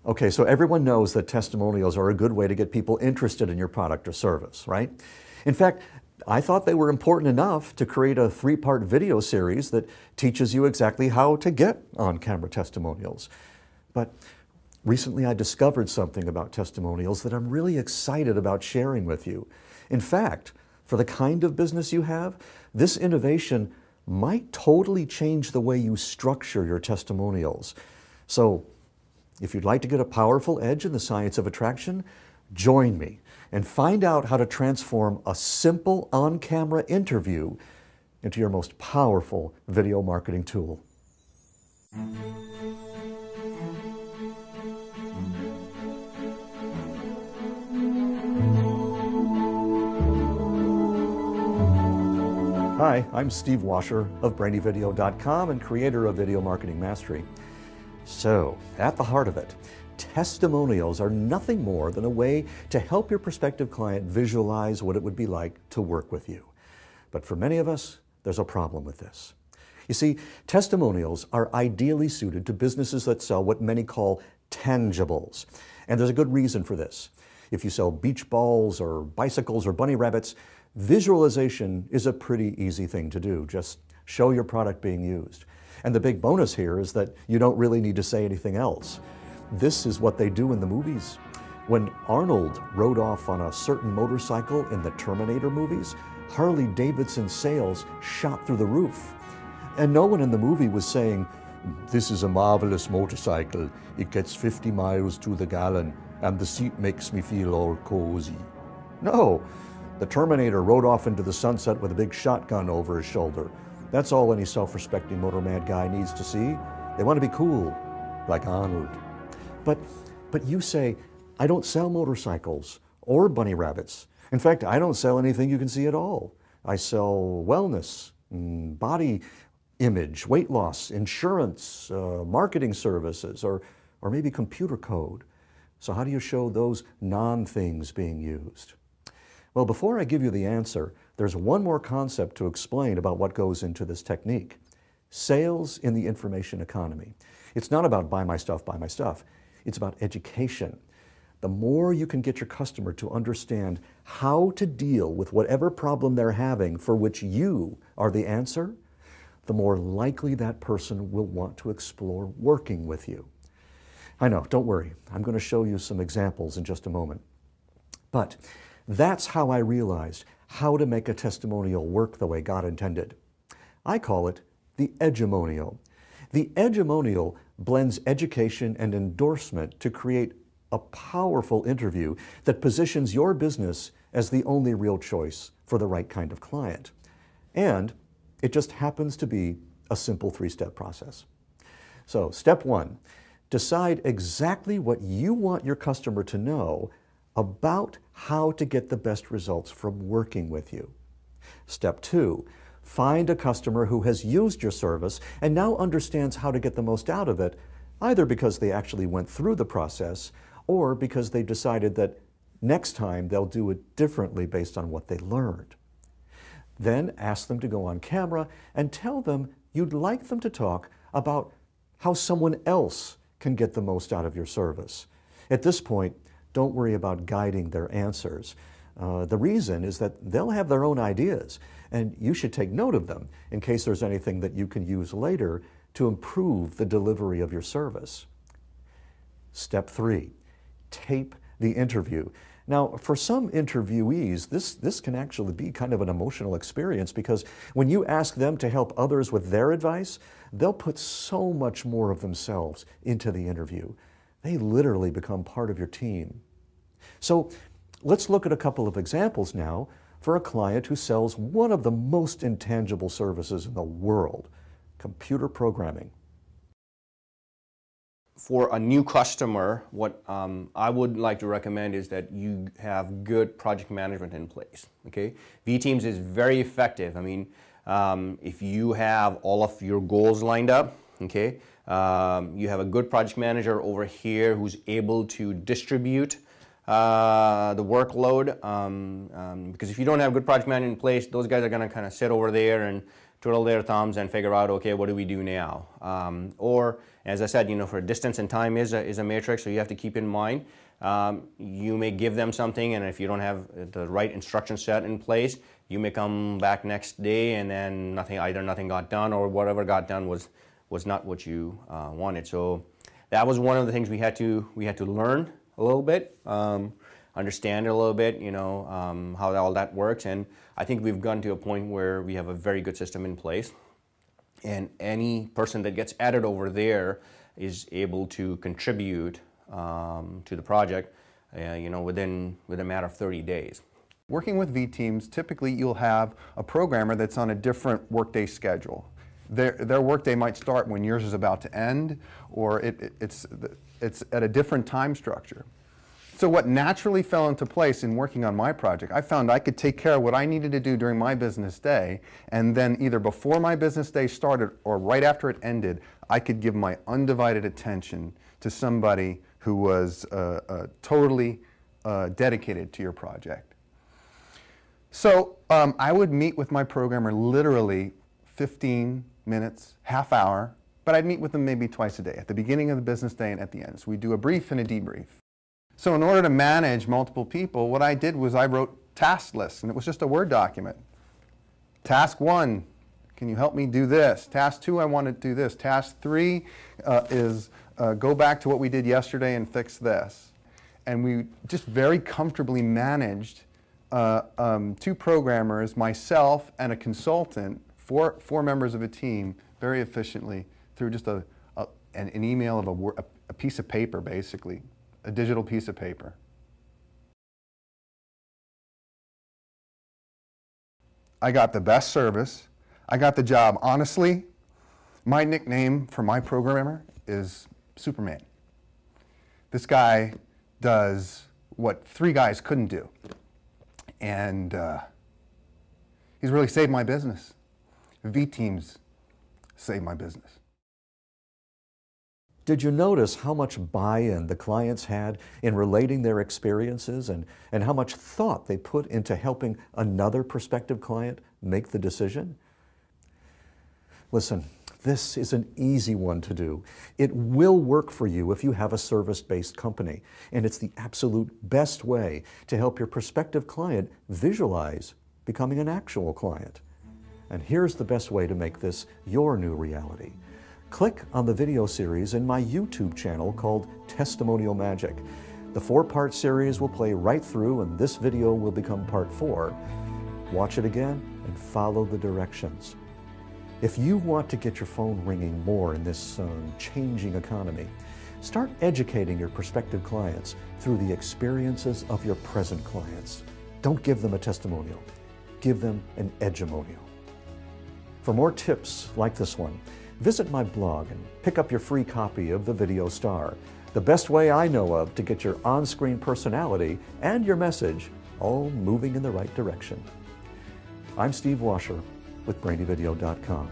Okay, so everyone knows that testimonials are a good way to get people interested in your product or service, right? In fact, I thought they were important enough to create a 3-part video series that teaches you exactly how to get on-camera testimonials. But recently I discovered something about testimonials that I'm really excited about sharing with you. In fact, for the kind of business you have, this innovation might totally change the way you structure your testimonials. So, if you'd like to get a powerful edge in the science of attraction, join me and find out how to transform a simple on-camera interview into your most powerful video marketing tool. Hi, I'm Steve Washer of BrainyVideo.com and creator of Video Marketing Mastery. So, at the heart of it, testimonials are nothing more than a way to help your prospective client visualize what it would be like to work with you. But for many of us, there's a problem with this. You see, testimonials are ideally suited to businesses that sell what many call tangibles. And there's a good reason for this. If you sell beach balls or bicycles or bunny rabbits, visualization is a pretty easy thing to do. Just show your product being used. And the big bonus here is that you don't really need to say anything else. This is what they do in the movies. When Arnold rode off on a certain motorcycle in the Terminator movies, Harley-Davidson's sales shot through the roof. And no one in the movie was saying, "This is a marvelous motorcycle. It gets 50 miles to the gallon, and the seat makes me feel all cozy." No, the Terminator rode off into the sunset with a big shotgun over his shoulder. That's all any self-respecting motor mad guy needs to see. They want to be cool, like Arnold. But you say, "I don't sell motorcycles or bunny rabbits. In fact, I don't sell anything you can see at all. I sell wellness, body image, weight loss, insurance, marketing services, or maybe computer code." So how do you show those non-things being used? Well, before I give you the answer, there's one more concept to explain about what goes into this technique. Sales in the information economy. It's not about buy my stuff, buy my stuff. It's about education. The more you can get your customer to understand how to deal with whatever problem they're having for which you are the answer, the more likely that person will want to explore working with you. I know, don't worry. I'm going to show you some examples in just a moment. But that's how I realized how to make a testimonial work the way God intended. I call it the Edumonial. The Edumonial blends education and endorsement to create a powerful interview that positions your business as the only real choice for the right kind of client. And it just happens to be a simple 3-step process. So, step 1, decide exactly what you want your customer to know about how to get the best results from working with you. Step 2, find a customer who has used your service and now understands how to get the most out of it, either because they actually went through the process or because they decided that next time they'll do it differently based on what they learned. Then ask them to go on camera and tell them you'd like them to talk about how someone else can get the most out of your service. At this point, don't worry about guiding their answers. The reason is that they'll have their own ideas, and you should take note of them in case there's anything that you can use later to improve the delivery of your service. Step 3, tape the interview. Now, for some interviewees, this can actually be kind of an emotional experience because when you ask them to help others with their advice, they'll put so much more of themselves into the interview. They literally become part of your team. So let's look at a couple of examples now for a client who sells one of the most intangible services in the world, computer programming. For a new customer, what I would like to recommend is that you have good project management in place. Okay, vteams is very effective. I mean, if you have all of your goals lined up, okay, you have a good project manager over here who's able to distribute the workload. Because if you don't have good project management in place, those guys are going to kind of sit over there and twiddle their thumbs and figure out, okay, what do we do now? Or, as I said, for distance and time is a matrix, so you have to keep in mind. You may give them something, and if you don't have the right instruction set in place, you may come back next day and then either nothing got done, or whatever got done was not what you wanted. So that was one of the things we had to learn a little bit, understand it a little bit, how all that works. And I think we've gotten to a point where we have a very good system in place, and any person that gets added over there is able to contribute to the project, within a matter of 30 days. Working with vteams, typically you'll have a programmer that's on a different workday schedule. Their workday might start when yours is about to end, or it's at a different time structure. So what naturally fell into place in working on my project, I found I could take care of what I needed to do during my business day, and then either before my business day started or right after it ended, I could give my undivided attention to somebody who was totally dedicated to your project. So I would meet with my programmer literally 15 minutes, half hour, but I'd meet with them maybe twice a day, at the beginning of the business day and at the end. So we do a brief and a debrief. So in order to manage multiple people, what I did was I wrote task lists, and it was just a Word document. Task 1, can you help me do this? Task 2, I want to do this. Task 3 is go back to what we did yesterday and fix this. And we just very comfortably managed 2 programmers, myself and a consultant, four members of a team, very efficiently through just an email of a piece of paper, basically, a digital piece of paper. I got the best service. I got the job. Honestly, my nickname for my programmer is Superman. This guy does what 3 guys couldn't do. And he's really saved my business. vteams saved my business. Did you notice how much buy-in the clients had in relating their experiences and how much thought they put into helping another prospective client make the decision? Listen, this is an easy one to do. It will work for you if you have a service-based company, and it's the absolute best way to help your prospective client visualize becoming an actual client. And here's the best way to make this your new reality. Click on the video series in my YouTube channel called Testimonial Magic. The 4-part series will play right through, and this video will become part 4. Watch it again and follow the directions. If you want to get your phone ringing more in this changing economy, start educating your prospective clients through the experiences of your present clients. Don't give them a testimonial. Give them an edumonial. For more tips like this one, visit my blog and pick up your free copy of the Video Star, the best way I know of to get your on-screen personality and your message all moving in the right direction. I'm Steve Washer with BrainyVideo.com.